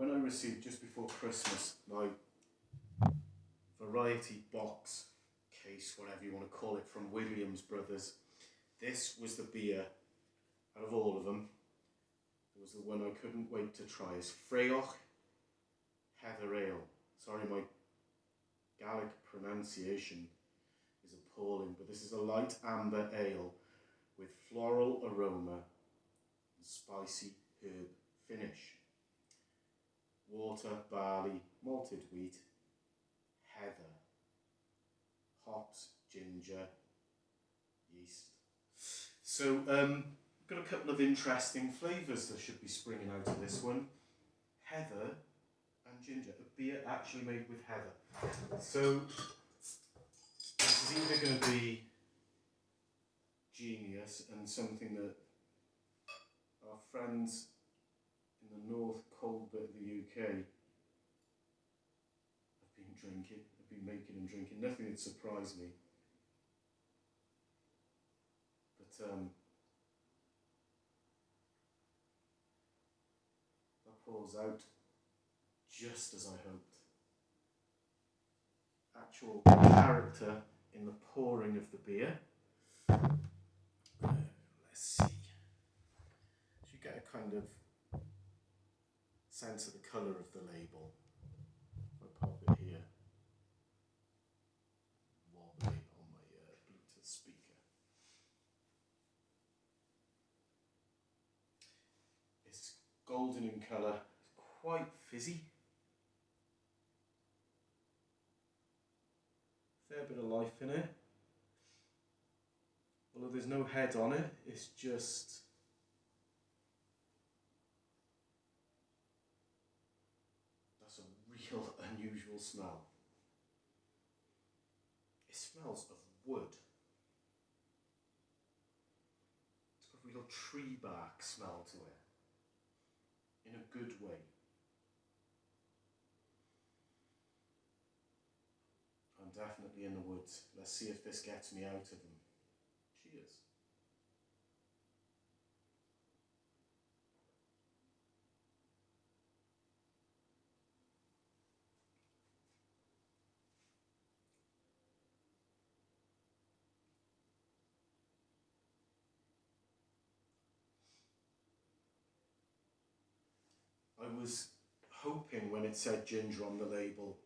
when I received just before Christmas my variety box case, whatever you want to call it, from Williams Brothers, this was the beer out of all of them. It was the one I couldn't wait to try. It's Fraøch Heather Ale. Sorry, my Gaelic pronunciation is appalling, but this is a light amber ale with floral aroma and spicy herb finish. Water, barley, malted wheat, heather, hops, ginger, yeast. So, got a couple of interesting flavours that should be springing out of this one. Heather and ginger, a beer actually made with heather. So, this is either going to be genius and something that our friends in the north cold bit of the UK have been making and drinking. Nothing would surprise me. But that pours out just as I hoped. Actual character in the pouring of the beer. Let's see. So you get a kind of sense of the colour of the label. If I pop it here, wobbly on my Bluetooth speaker. It's golden in colour, quite fizzy. Fair bit of life in it. Although there's no head on it, it's just that's a real unusual smell. It smells of wood. It's got a real tree bark smell to it, in a good way. I'm definitely in the woods. Let's see if this gets me out of them. Cheers. I was hoping when it said ginger on the label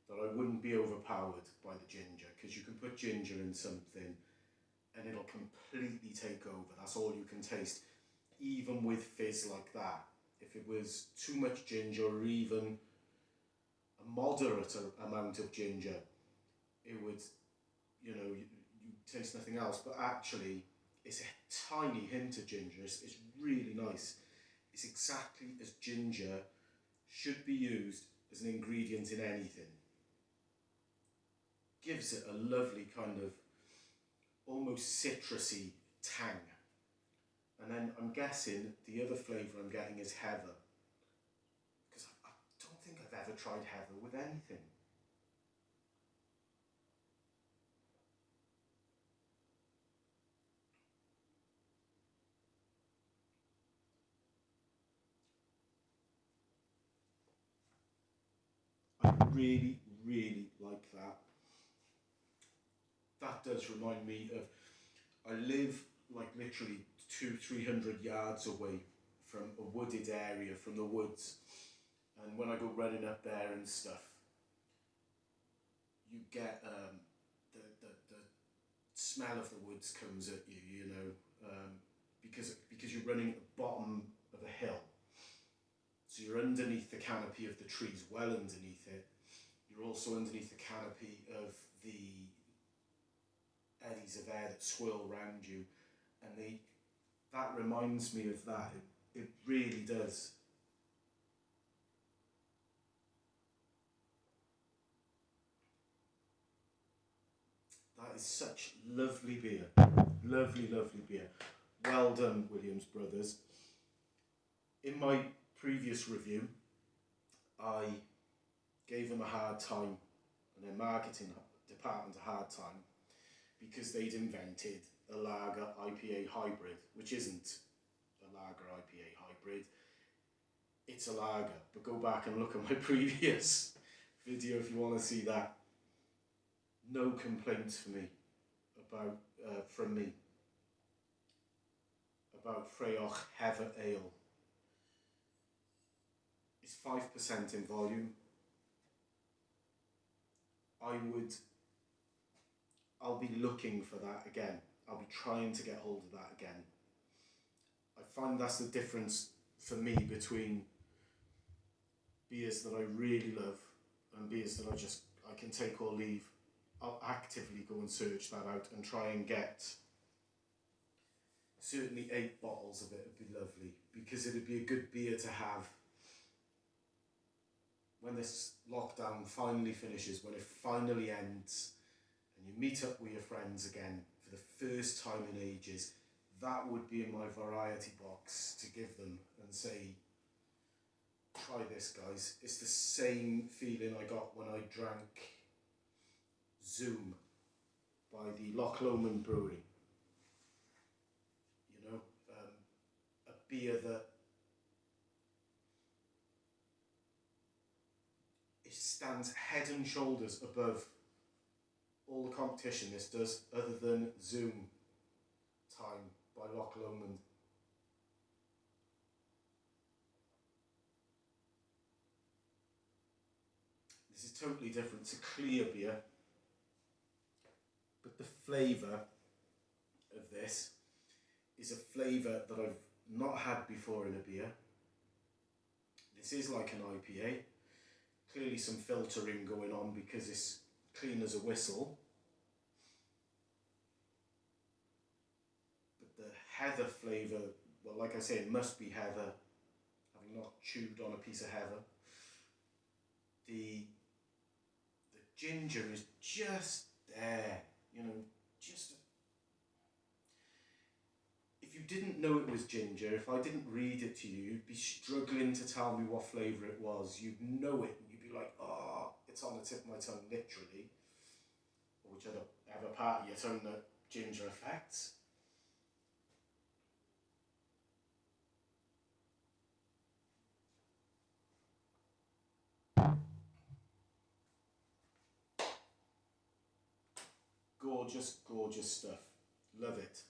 that I wouldn't be overpowered by the ginger, because you can put ginger in something and it'll completely take over. That's all you can taste, even with fizz like that. If it was too much ginger, or even a moderate amount of ginger, it would, you taste nothing else. But actually, it's a tiny hint of ginger. It's really nice. It's exactly as ginger should be used as an ingredient in anything. Gives it a lovely kind of almost citrusy tang. And then I'm guessing the other flavour I'm getting is heather, because I don't think I've ever tried heather with anything. I really, really like that. That does remind me of, I live like literally 200-300 yards away from a wooded area, from the woods, and when I go running up there and stuff, you get the smell of the woods comes at you, because you're running at the bottom of a hill. So you're underneath the canopy of the trees, well underneath it. You're also underneath the canopy of the eddies of air that swirl around you, and that reminds me of that. It really does. That is such lovely beer. Lovely, lovely beer. Well done, Williams Brothers. In my previous review, I gave them a hard time, and their marketing department a hard time, because they'd invented a lager IPA hybrid, which isn't a lager IPA hybrid. it's a lager, but go back and look at my previous video if you want to see that. No complaints for me about from me about Fraøch Heather Ale. It's 5% in volume. I'll be looking for that again. I'll be trying to get hold of that again. I find that's the difference for me between beers that I really love and beers that I can take or leave. I'll actively go and search that out and try and get certainly 8 bottles of it would be lovely, because it'd be a good beer to have when this lockdown finally finishes, when it finally ends and you meet up with your friends again for the first time in ages. That would be in my variety box to give them and say, try this, guys. It's the same feeling I got when I drank Zoom by the Loch Lomond Brewery. You know, a beer that it stands head and shoulders above all the competition this does, other than Zoom Time by Loch Lomond. This is totally different. It's a clear beer, but the flavour of this is a flavour that I've not had before in a beer. This is like an IPA. Clearly some filtering going on because it's clean as a whistle. But the heather flavour, well, like I say, it must be heather, having not chewed on a piece of heather. The ginger is just there, you know, just... If you didn't know it was ginger, if I didn't read it to you, you'd be struggling to tell me what flavour it was. You'd know it, and you'd be like, oh, it's on the tip of my tongue, literally. Or whichever part of your tongue that ginger affects. Gorgeous, gorgeous stuff. Love it.